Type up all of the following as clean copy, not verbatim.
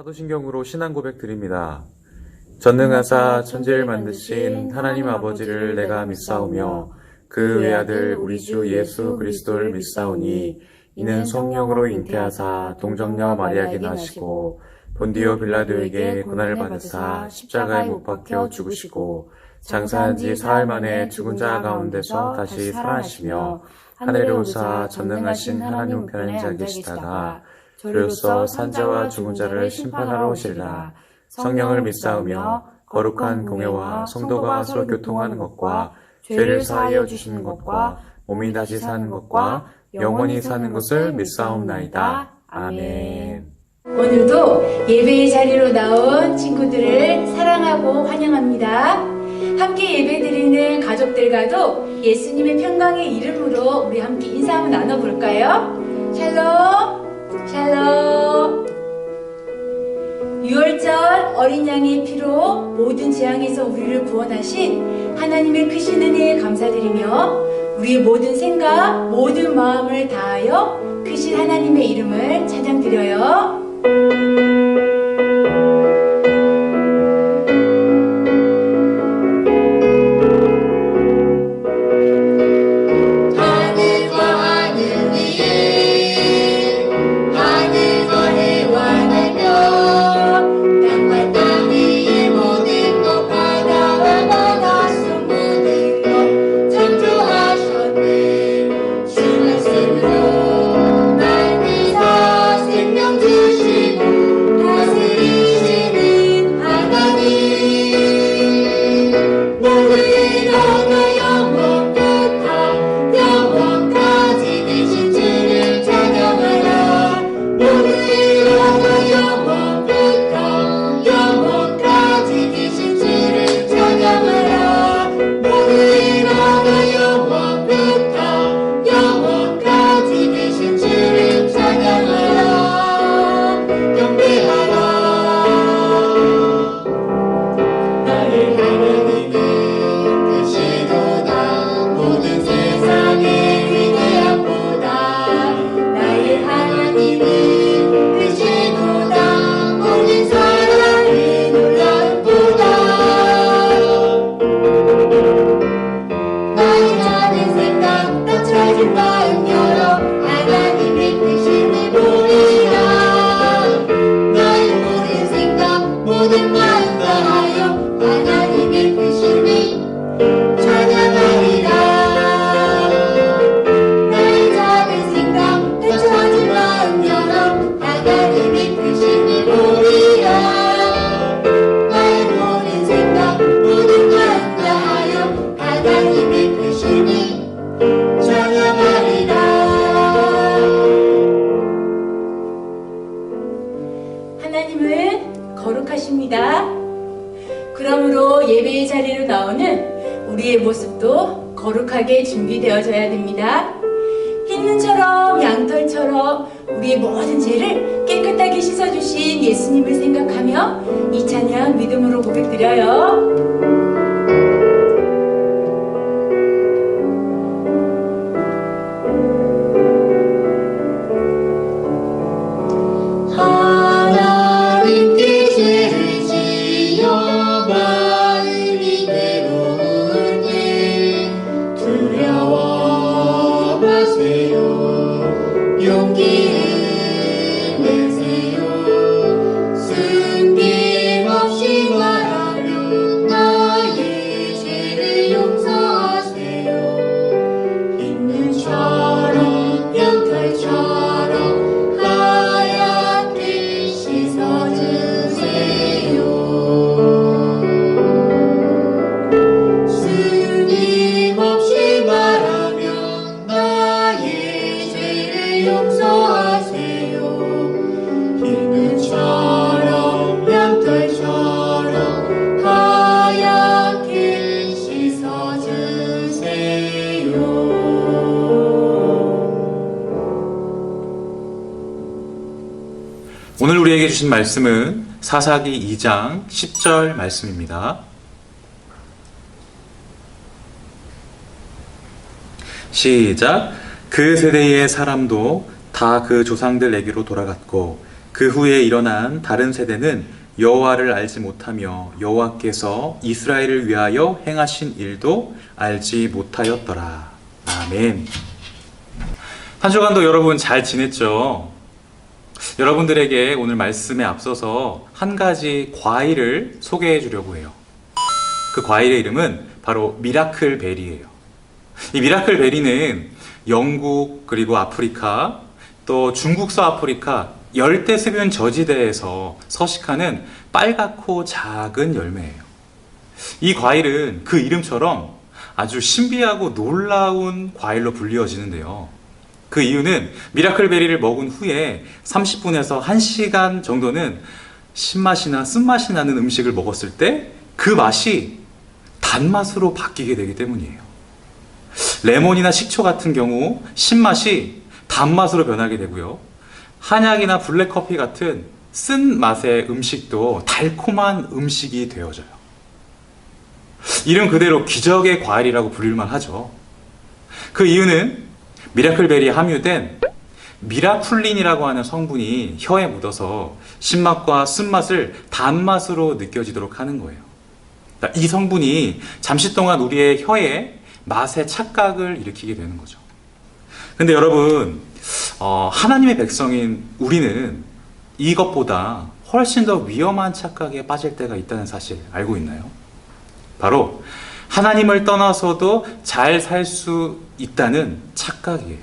사도신경으로 신앙 고백 드립니다. 전능하사 천지를 만드신 하나님 아버지를 내가 믿사오며 그 외아들 우리 주 예수 그리스도를 믿사오니 이는 성령으로 잉태하사 동정녀 마리아에게 나시고 본디오 빌라도에게 고난을 받으사 십자가에 못 박혀 죽으시고 장사한 지 사흘 만에 죽은 자 가운데서 다시 살아나시며 하늘에 오사 전능하신 하나님 우편에 앉아 계시다가 저로서 산자와 죽은 자를 심판하러 오시리라. 성령을 믿사오며 거룩한 공회와 성도가 서로 교통하는 것과 죄를 사하여 주시는 것과 몸이 다시 사는 것과 영원히 사는 것을 믿사옵나이다. 아멘. 오늘도 예배의 자리로 나온 친구들을 사랑하고 환영합니다. 함께 예배드리는 가족들과도 예수님의 평강의 이름으로 우리 함께 인사 한번 나눠볼까요? 샬롬 샬롬. 6월절 어린 양의 피로 모든 재앙에서 우리를 구원하신 하나님의 크신 은혜에 감사드리며 우리의 모든 생각, 모든 마음을 다하여 크신 하나님의 이름을 찬양드려요. 하나님은 거룩하십니다. 그러므로 예배의 자리로 나오는 우리의 모습도 거룩하게 준비되어져야 됩니다. 흰 눈처럼 양털처럼 우리의 모든 죄를 깨끗하게 씻어주신 예수님을 생각하며 이 찬양 믿음으로 고백드려요. 오늘 우리에게 주신 말씀은 사사기 2장 10절 말씀입니다. 시작. 그 세대의 사람도 다 그 조상들에게로 돌아갔고 그 후에 일어난 다른 세대는 여호와를 알지 못하며 여호와께서 이스라엘을 위하여 행하신 일도 알지 못하였더라. 아멘. 한 주간도 여러분 잘 지냈죠? 여러분들에게 오늘 말씀에 앞서서 한 가지 과일을 소개해 주려고 해요. 그 과일의 이름은 바로 미라클 베리예요. 이 미라클 베리는 영국 그리고 아프리카 또 중국 서아프리카 열대습윤 저지대에서 서식하는 빨갛고 작은 열매예요. 이 과일은 그 이름처럼 아주 신비하고 놀라운 과일로 불리워지는데요. 그 이유는 미라클 베리를 먹은 후에 30분에서 1시간 정도는 신맛이나 쓴맛이 나는 음식을 먹었을 때 그 맛이 단맛으로 바뀌게 되기 때문이에요. 레몬이나 식초 같은 경우 신맛이 단맛으로 변하게 되고요. 한약이나 블랙커피 같은 쓴 맛의 음식도 달콤한 음식이 되어져요. 이름 그대로 기적의 과일이라고 부릴만 하죠. 그 이유는 미라클베리에 함유된 미라풀린이라고 하는 성분이 혀에 묻어서 신맛과 쓴맛을 단맛으로 느껴지도록 하는 거예요. 이 성분이 잠시 동안 우리의 혀에 맛의 착각을 일으키게 되는 거죠. 근데 여러분, 하나님의 백성인 우리는 이것보다 훨씬 더 위험한 착각에 빠질 때가 있다는 사실 알고 있나요? 바로 하나님을 떠나서도 잘 살 수 있다는 착각이에요.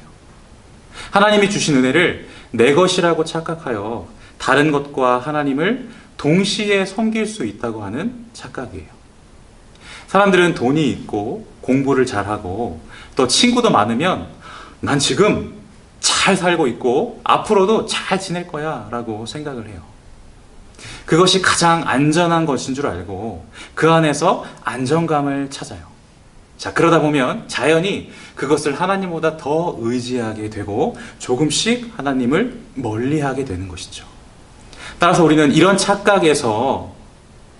하나님이 주신 은혜를 내 것이라고 착각하여 다른 것과 하나님을 동시에 섬길 수 있다고 하는 착각이에요. 사람들은 돈이 있고 공부를 잘하고 또 친구도 많으면 난 지금 잘 살고 있고 앞으로도 잘 지낼 거야 라고 생각을 해요. 그것이 가장 안전한 것인 줄 알고 그 안에서 안정감을 찾아요. 자, 그러다 보면 자연히 그것을 하나님보다 더 의지하게 되고 조금씩 하나님을 멀리하게 되는 것이죠. 따라서 우리는 이런 착각에서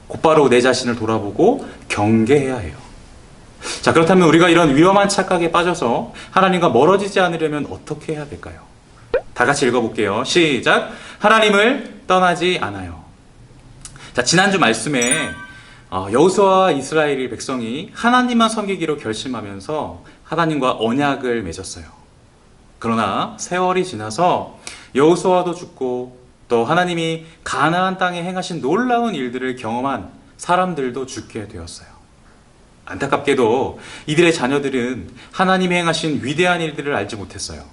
곧바로 내 자신을 돌아보고 경계해야 해요. 자, 그렇다면 우리가 이런 위험한 착각에 빠져서 하나님과 멀어지지 않으려면 어떻게 해야 될까요? 다 같이 읽어볼게요. 시작! 하나님을 떠나지 않아요. 자, 지난주 말씀에 여호수아와 이스라엘 백성이 하나님만 섬기기로 결심하면서 하나님과 언약을 맺었어요. 그러나 세월이 지나서 여호수아도 죽고 또 하나님이 가나안 땅에 행하신 놀라운 일들을 경험한 사람들도 죽게 되었어요. 안타깝게도 이들의 자녀들은 하나님이 행하신 위대한 일들을 알지 못했어요.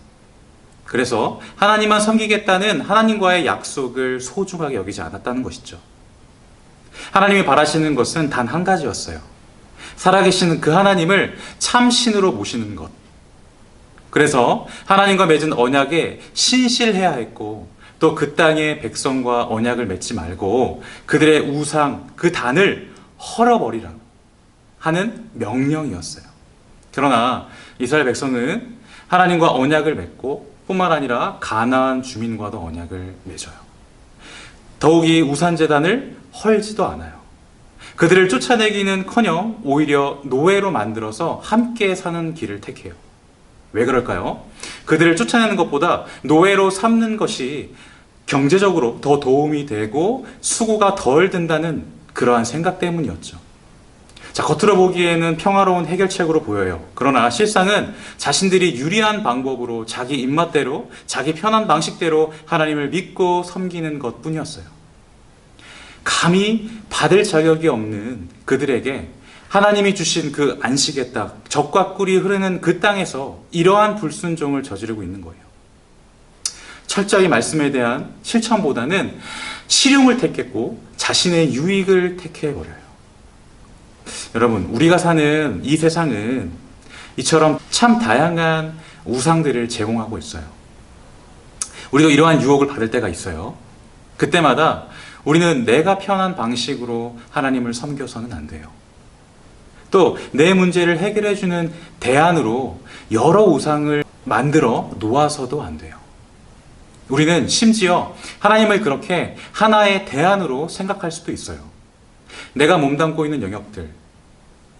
그래서 하나님만 섬기겠다는 하나님과의 약속을 소중하게 여기지 않았다는 것이죠. 하나님이 바라시는 것은 단 한 가지였어요. 살아계시는 그 하나님을 참신으로 모시는 것. 그래서 하나님과 맺은 언약에 신실해야 했고 또 그 땅의 백성과 언약을 맺지 말고 그들의 우상, 그 단을 헐어버리라고 하는 명령이었어요. 그러나 이스라엘 백성은 하나님과 언약을 맺고 뿐만 아니라 가나안 주민과도 언약을 맺어요. 더욱이 우산제단을 헐지도 않아요. 그들을 쫓아내기는커녕 오히려 노예로 만들어서 함께 사는 길을 택해요. 왜 그럴까요? 그들을 쫓아내는 것보다 노예로 삼는 것이 경제적으로 더 도움이 되고 수고가 덜 든다는 그러한 생각 때문이었죠. 자, 겉으로 보기에는 평화로운 해결책으로 보여요. 그러나 실상은 자신들이 유리한 방법으로 자기 입맛대로 자기 편한 방식대로 하나님을 믿고 섬기는 것뿐이었어요. 감히 받을 자격이 없는 그들에게 하나님이 주신 그 안식의 땅, 젖과 꿀이 흐르는 그 땅에서 이러한 불순종을 저지르고 있는 거예요. 철저히 말씀에 대한 실천보다는 실용을 택했고 자신의 유익을 택해버려요. 여러분, 우리가 사는 이 세상은 이처럼 참 다양한 우상들을 제공하고 있어요. 우리도 이러한 유혹을 받을 때가 있어요. 그때마다 우리는 내가 편한 방식으로 하나님을 섬겨서는 안 돼요. 또 내 문제를 해결해주는 대안으로 여러 우상을 만들어 놓아서도 안 돼요. 우리는 심지어 하나님을 그렇게 하나의 대안으로 생각할 수도 있어요. 내가 몸담고 있는 영역들,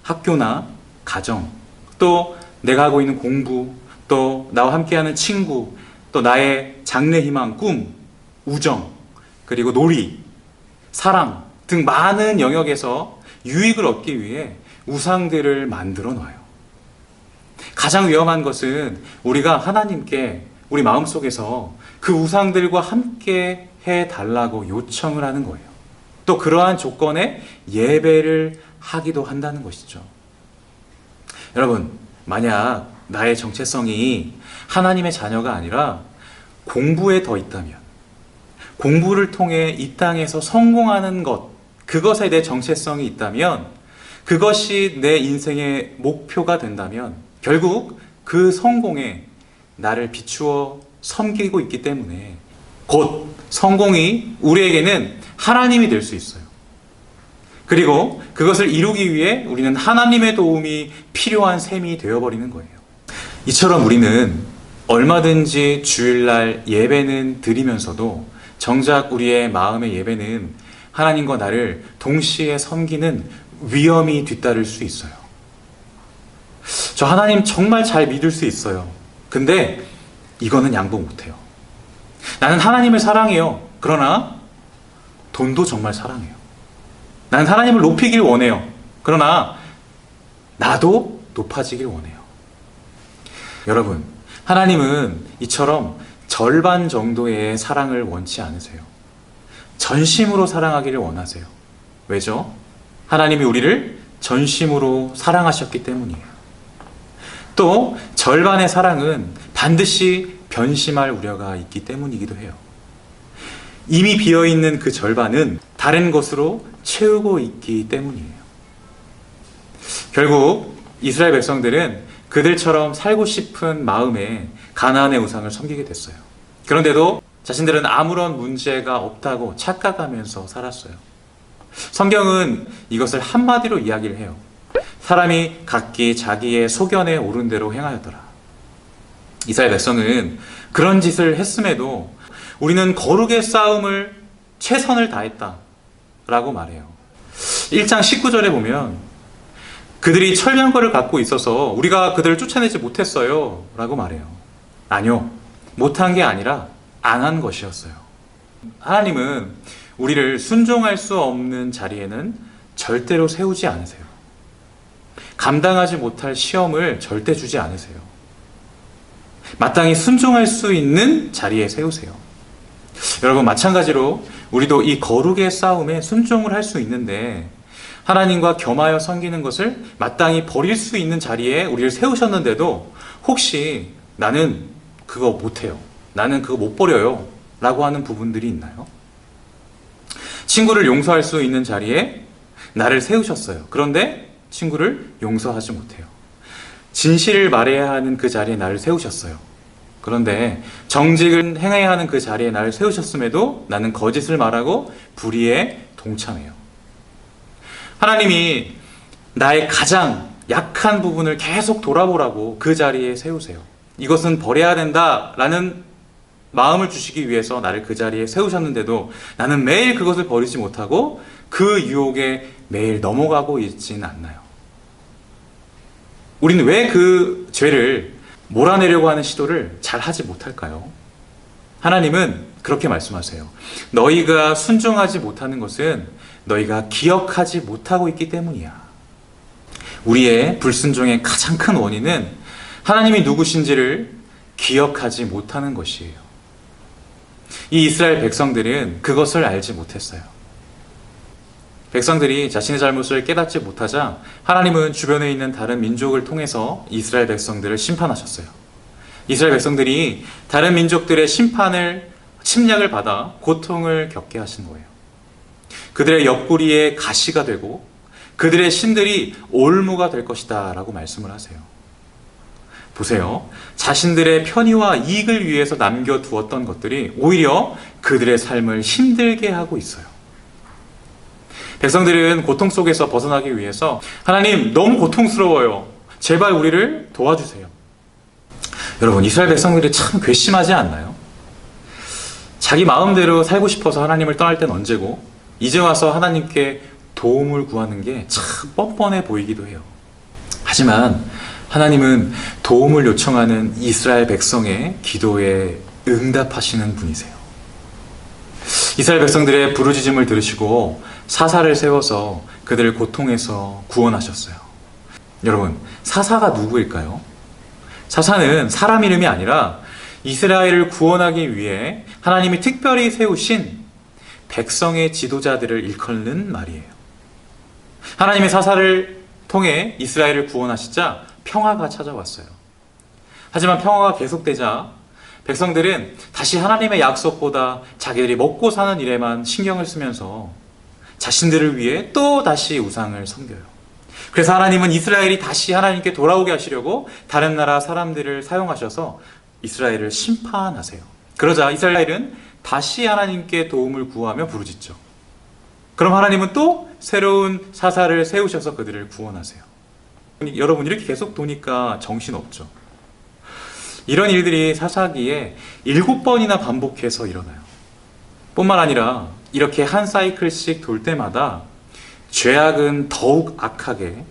학교나 가정, 또 내가 하고 있는 공부, 또 나와 함께하는 친구, 또 나의 장래 희망, 꿈, 우정, 그리고 놀이, 사랑 등 많은 영역에서 유익을 얻기 위해 우상들을 만들어 놔요. 가장 위험한 것은 우리가 하나님께 우리 마음속에서 그 우상들과 함께 해달라고 요청을 하는 거예요. 또 그러한 조건에 예배를 하기도 한다는 것이죠. 여러분, 만약 나의 정체성이 하나님의 자녀가 아니라 공부에 더 있다면, 공부를 통해 이 땅에서 성공하는 것, 그것에 내 정체성이 있다면, 그것이 내 인생의 목표가 된다면 결국 그 성공에 나를 비추어 섬기고 있기 때문에 곧 성공이 우리에게는 하나님이 될 수 있어요. 그리고 그것을 이루기 위해 우리는 하나님의 도움이 필요한 셈이 되어버리는 거예요. 이처럼 우리는 얼마든지 주일날 예배는 드리면서도 정작 우리의 마음의 예배는 하나님과 나를 동시에 섬기는 위험이 뒤따를 수 있어요. 저 하나님 정말 잘 믿을 수 있어요. 근데 이거는 양보 못해요. 나는 하나님을 사랑해요. 그러나 돈도 정말 사랑해요. 나는 하나님을 높이길 원해요. 그러나 나도 높아지길 원해요. 여러분, 하나님은 이처럼 절반 정도의 사랑을 원치 않으세요. 전심으로 사랑하기를 원하세요. 왜죠? 하나님이 우리를 전심으로 사랑하셨기 때문이에요. 또 절반의 사랑은 반드시 변심할 우려가 있기 때문이기도 해요. 이미 비어있는 그 절반은 다른 것으로 채우고 있기 때문이에요. 결국 이스라엘 백성들은 그들처럼 살고 싶은 마음에 가나안의 우상을 섬기게 됐어요. 그런데도 자신들은 아무런 문제가 없다고 착각하면서 살았어요. 성경은 이것을 한마디로 이야기를 해요. 사람이 각기 자기의 소견에 오른 대로 행하였더라. 이스라엘 백성은 그런 짓을 했음에도 우리는 거룩의 싸움을 최선을 다했다 라고 말해요. 1장 19절에 보면 그들이 철병거를 갖고 있어서 우리가 그들을 쫓아내지 못했어요 라고 말해요. 아니요, 못한 게 아니라 안 한 것이었어요. 하나님은 우리를 순종할 수 없는 자리에는 절대로 세우지 않으세요. 감당하지 못할 시험을 절대 주지 않으세요. 마땅히 순종할 수 있는 자리에 세우세요. 여러분, 마찬가지로 우리도 이 거룩의 싸움에 순종을 할 수 있는데 하나님과 겸하여 섬기는 것을 마땅히 버릴 수 있는 자리에 우리를 세우셨는데도 혹시 나는 그거 못해요, 나는 그거 못 버려요 라고 하는 부분들이 있나요? 친구를 용서할 수 있는 자리에 나를 세우셨어요. 그런데 친구를 용서하지 못해요. 진실을 말해야 하는 그 자리에 나를 세우셨어요. 그런데 정직을 행해야 하는 그 자리에 나를 세우셨음에도 나는 거짓을 말하고 불의에 동참해요. 하나님이 나의 가장 약한 부분을 계속 돌아보라고 그 자리에 세우세요. 이것은 버려야 된다라는 마음을 주시기 위해서 나를 그 자리에 세우셨는데도 나는 매일 그것을 버리지 못하고 그 유혹에 매일 넘어가고 있진 않나요? 우리는 왜 그 죄를 몰아내려고 하는 시도를 잘 하지 못할까요? 하나님은 그렇게 말씀하세요. 너희가 순종하지 못하는 것은 너희가 기억하지 못하고 있기 때문이야. 우리의 불순종의 가장 큰 원인은 하나님이 누구신지를 기억하지 못하는 것이에요. 이 이스라엘 백성들은 그것을 알지 못했어요. 백성들이 자신의 잘못을 깨닫지 못하자 하나님은 주변에 있는 다른 민족을 통해서 이스라엘 백성들을 심판하셨어요. 이스라엘 백성들이 다른 민족들의 침략을 받아 고통을 겪게 하신 거예요. 그들의 옆구리에 가시가 되고 그들의 신들이 올무가 될 것이다 라고 말씀을 하세요. 보세요. 자신들의 편의와 이익을 위해서 남겨두었던 것들이 오히려 그들의 삶을 힘들게 하고 있어요. 백성들은 고통 속에서 벗어나기 위해서 하나님, 너무 고통스러워요. 제발 우리를 도와주세요. 여러분, 이스라엘 백성들이 참 괘씸하지 않나요? 자기 마음대로 살고 싶어서 하나님을 떠날 땐 언제고 이제 와서 하나님께 도움을 구하는 게 참 뻔뻔해 보이기도 해요. 하지만 하나님은 도움을 요청하는 이스라엘 백성의 기도에 응답하시는 분이세요. 이스라엘 백성들의 부르짖음을 들으시고 사사를 세워서 그들을 고통에서 구원하셨어요. 여러분, 사사가 누구일까요? 사사는 사람 이름이 아니라 이스라엘을 구원하기 위해 하나님이 특별히 세우신 백성의 지도자들을 일컫는 말이에요. 하나님의 사사를 통해 이스라엘을 구원하시자 평화가 찾아왔어요. 하지만 평화가 계속되자 백성들은 다시 하나님의 약속보다 자기들이 먹고 사는 일에만 신경을 쓰면서 자신들을 위해 또 다시 우상을 섬겨요. 그래서 하나님은 이스라엘이 다시 하나님께 돌아오게 하시려고 다른 나라 사람들을 사용하셔서 이스라엘을 심판하세요. 그러자 이스라엘은 다시 하나님께 도움을 구하며 부르짖죠. 그럼 하나님은 또 새로운 사사를 세우셔서 그들을 구원하세요. 여러분, 이렇게 계속 도니까 정신없죠. 이런 일들이 사사기에 7번이나 반복해서 일어나요. 뿐만 아니라 이렇게 한 사이클씩 돌 때마다 죄악은 더욱 악하게,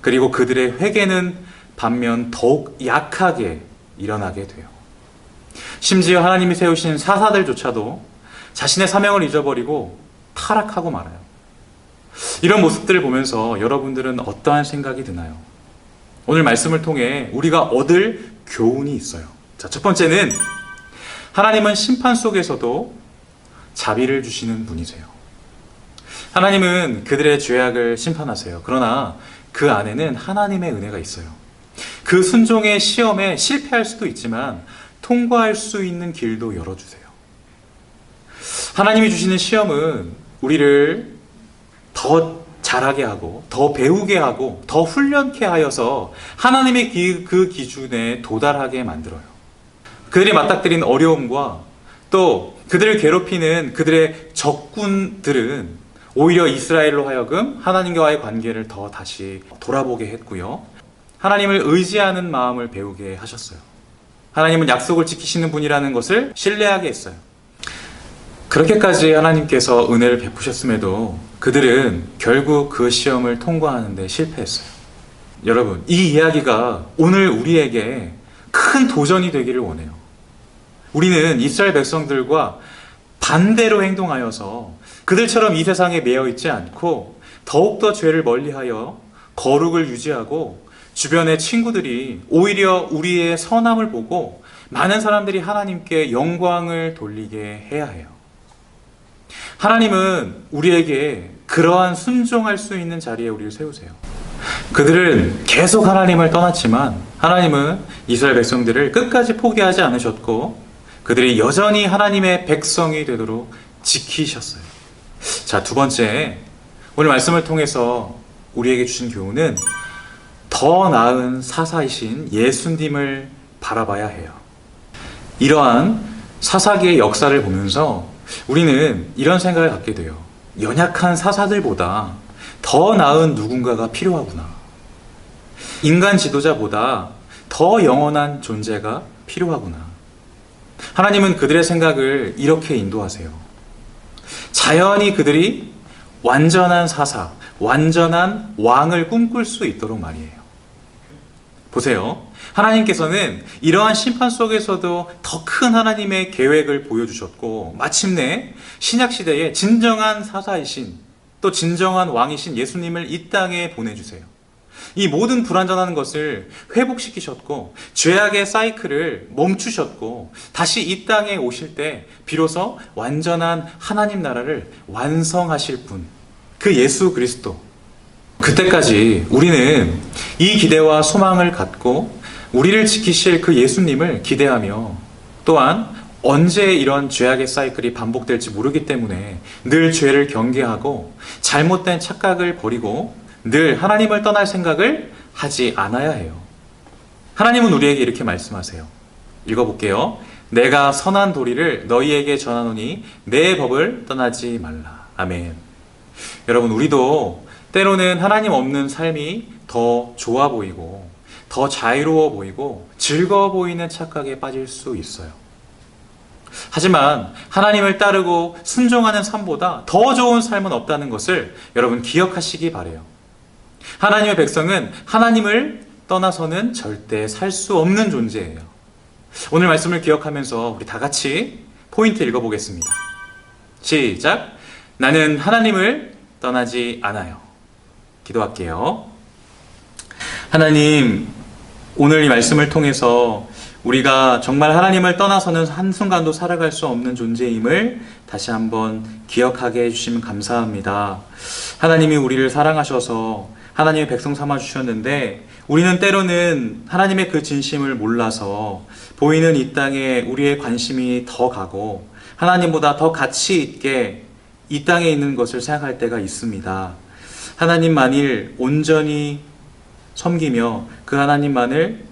그리고 그들의 회개는 반면 더욱 약하게 일어나게 돼요. 심지어 하나님이 세우신 사사들조차도 자신의 사명을 잊어버리고 타락하고 말아요. 이런 모습들을 보면서 여러분들은 어떠한 생각이 드나요? 오늘 말씀을 통해 우리가 얻을 교훈이 있어요. 자, 첫 번째는 하나님은 심판 속에서도 자비를 주시는 분이세요. 하나님은 그들의 죄악을 심판하세요. 그러나 그 안에는 하나님의 은혜가 있어요. 그 순종의 시험에 실패할 수도 있지만 통과할 수 있는 길도 열어주세요. 하나님이 주시는 시험은 우리를 더 잘하게 하고 더 배우게 하고 더 훈련케 하여서 하나님의 그 기준에 도달하게 만들어요. 그들이 맞닥뜨린 어려움과 또 그들을 괴롭히는 그들의 적군들은 오히려 이스라엘로 하여금 하나님과의 관계를 더 다시 돌아보게 했고요. 하나님을 의지하는 마음을 배우게 하셨어요. 하나님은 약속을 지키시는 분이라는 것을 신뢰하게 했어요. 그렇게까지 하나님께서 은혜를 베푸셨음에도 그들은 결국 그 시험을 통과하는 데 실패했어요. 여러분, 이 이야기가 오늘 우리에게 큰 도전이 되기를 원해요. 우리는 이스라엘 백성들과 반대로 행동하여서 그들처럼 이 세상에 매여 있지 않고 더욱더 죄를 멀리하여 거룩을 유지하고 주변의 친구들이 오히려 우리의 선함을 보고 많은 사람들이 하나님께 영광을 돌리게 해야 해요. 하나님은 우리에게 그러한 순종할 수 있는 자리에 우리를 세우세요. 그들은 계속 하나님을 떠났지만 하나님은 이스라엘 백성들을 끝까지 포기하지 않으셨고 그들이 여전히 하나님의 백성이 되도록 지키셨어요. 자, 두 번째, 오늘 말씀을 통해서 우리에게 주신 교훈은 더 나은 사사이신 예수님을 바라봐야 해요. 이러한 사사기의 역사를 보면서 우리는 이런 생각을 갖게 돼요. 연약한 사사들보다 더 나은 누군가가 필요하구나. 인간 지도자보다 더 영원한 존재가 필요하구나. 하나님은 그들의 생각을 이렇게 인도하세요. 자연히 그들이 완전한 사사, 완전한 왕을 꿈꿀 수 있도록 말이에요. 보세요. 하나님께서는 이러한 심판 속에서도 더 큰 하나님의 계획을 보여주셨고 마침내 신약시대에 진정한 사사이신 또 진정한 왕이신 예수님을 이 땅에 보내주세요. 이 모든 불완전한 것을 회복시키셨고 죄악의 사이클을 멈추셨고 다시 이 땅에 오실 때 비로소 완전한 하나님 나라를 완성하실 분, 그 예수 그리스도. 그때까지 우리는 이 기대와 소망을 갖고 우리를 지키실 그 예수님을 기대하며 또한 언제 이런 죄악의 사이클이 반복될지 모르기 때문에 늘 죄를 경계하고 잘못된 착각을 버리고 늘 하나님을 떠날 생각을 하지 않아야 해요. 하나님은 우리에게 이렇게 말씀하세요. 읽어볼게요. 내가 선한 도리를 너희에게 전하노니 내 법을 떠나지 말라. 아멘. 여러분, 우리도 때로는 하나님 없는 삶이 더 좋아 보이고 더 자유로워 보이고 즐거워 보이는 착각에 빠질 수 있어요. 하지만 하나님을 따르고 순종하는 삶보다 더 좋은 삶은 없다는 것을 여러분 기억하시기 바라요. 하나님의 백성은 하나님을 떠나서는 절대 살 수 없는 존재예요. 오늘 말씀을 기억하면서 우리 다 같이 포인트 읽어보겠습니다. 시작. 나는 하나님을 떠나지 않아요. 기도할게요. 하나님, 오늘 이 말씀을 통해서 우리가 정말 하나님을 떠나서는 한순간도 살아갈 수 없는 존재임을 다시 한번 기억하게 해주시면 감사합니다. 하나님이 우리를 사랑하셔서 하나님의 백성 삼아 주셨는데 우리는 때로는 하나님의 그 진심을 몰라서 보이는 이 땅에 우리의 관심이 더 가고 하나님보다 더 가치 있게 이 땅에 있는 것을 생각할 때가 있습니다. 하나님만을 온전히 섬기며 그 하나님만을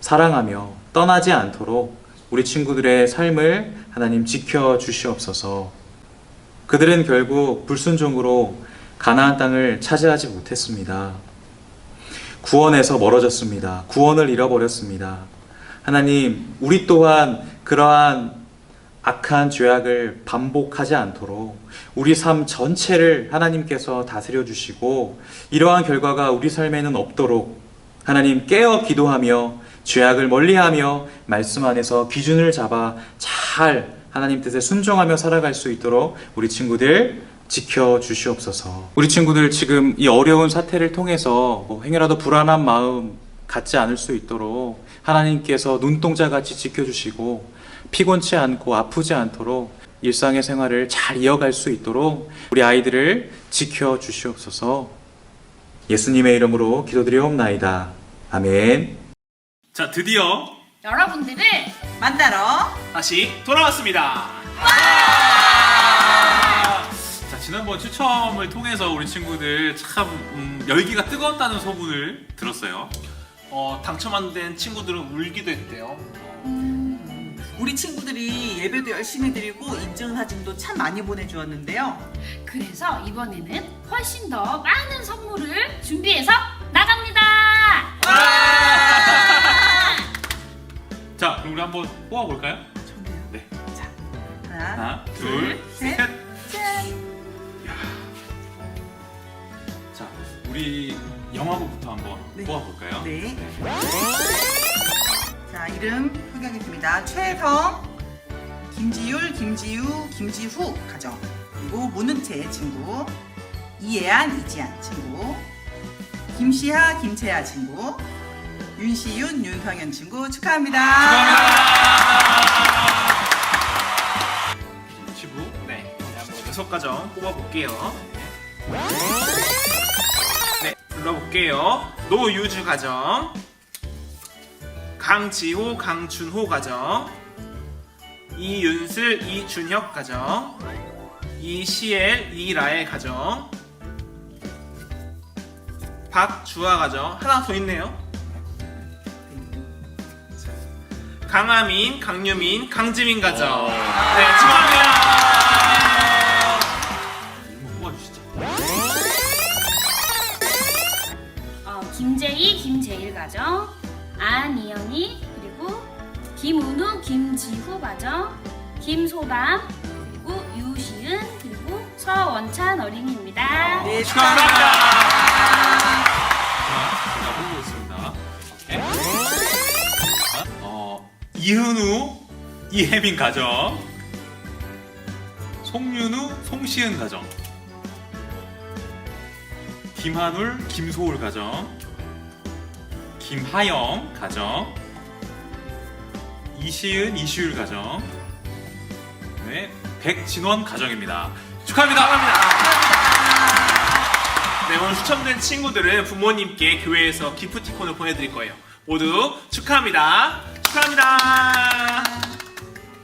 사랑하며 떠나지 않도록 우리 친구들의 삶을 하나님 지켜주시옵소서. 그들은 결국 불순종으로 가나안 땅을 차지하지 못했습니다. 구원에서 멀어졌습니다. 구원을 잃어버렸습니다. 하나님, 우리 또한 그러한 악한 죄악을 반복하지 않도록 우리 삶 전체를 하나님께서 다스려 주시고 이러한 결과가 우리 삶에는 없도록 하나님 깨어 기도하며 죄악을 멀리하며 말씀 안에서 기준을 잡아 잘 하나님 뜻에 순종하며 살아갈 수 있도록 우리 친구들 지켜주시옵소서. 우리 친구들 지금 이 어려운 사태를 통해서 행여라도 불안한 마음 갖지 않을 수 있도록 하나님께서 눈동자같이 지켜주시고 피곤치 않고 아프지 않도록 일상의 생활을 잘 이어갈 수 있도록 우리 아이들을 지켜주시옵소서. 예수님의 이름으로 기도드리옵나이다. 아멘. 자, 드디어 여러분들을 만나러 다시 돌아왔습니다. 자, 지난번 추첨을 통해서 우리 친구들 참 열기가 뜨거웠다는 소문을 들었어요. 당첨 안 된 친구들은 울기도 했대요. 우리 친구들이 예배도 열심히 드리고 인증 사진도 참 많이 보내주었는데요. 그래서 이번에는 훨씬 더 많은 선물을 준비해서 나갑니다. 자, 그럼 우리 한번 뽑아볼까요? 좋네요. 네. 자, 하나, 하나, 둘, 셋. 짠. 자, 우리 영화부부터 한번 네. 뽑아볼까요? 네. 자, 이름 소개하겠습니다. 최성, 김지율, 김지우, 김지후 가정. 그리고 모는채 친구, 이예안, 이지안 친구, 김시하, 김채아 친구, 윤시윤, 윤성현 친구 축하합니다. 치부. 네, 한번 6가정 뽑아볼게요. 네, 불러볼게요. 노유주 가정, 강지호, 강준호 가정, 이윤슬, 이준혁 가정, 이시엘, 이라엘 가정, 박주아 가정. 하나 더 있네요. 강하민, 강유민, 강지민 가정. 네, 축하합니다. 한번 뽑아주시죠. 김재희, 김재일 가정, 안이영이, 그리고 김은우, 김지후 가정, 김소담, 그리고 유시은, 그리고 서원찬 어린이입니다. 네, 축하합니다. 자, 제가 뽑아보겠습니다. 오케이. 이은우, 이혜민 가정, 송윤우, 송시은 가정, 김한울, 김소울 가정, 김하영 가정, 이시은, 이시율 가정, 네, 백진원 가정입니다. 축하합니다. 네, 오늘 추첨된 친구들은 부모님께 교회에서 기프티콘을 보내드릴 거예요. 모두 축하합니다. 축하합니다.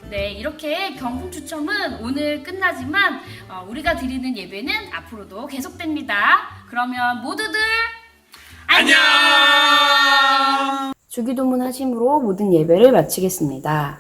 네, 이렇게 경품 추첨은 오늘 끝나지만 우리가 드리는 예배는 앞으로도 계속됩니다. 그러면 모두들 안녕. 주기도문 하심으로 모든 예배를 마치겠습니다.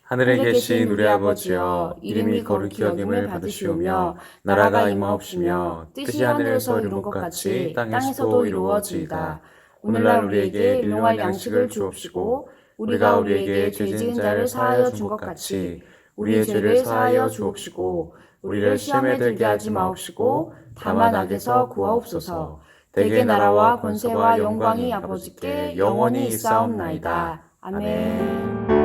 하늘에 계신 우리 아버지여, 이름이 거룩히 여김을 받으시오며 나라가 임하옵시며 뜻이 하늘에서 이룬 것 같이 땅에서도 이루어지이다. 오늘날 우리에게 일용할 양식을 주옵시고 우리가 우리에게 죄지은 자를 사하여 준 것 같이 우리의 죄를 사하여 주옵시고 우리를 시험에 들게 하지 마옵시고 다만 악에서 구하옵소서. 대개 나라와 권세와 영광이 아버지께 영원히 있사옵나이다. 아멘.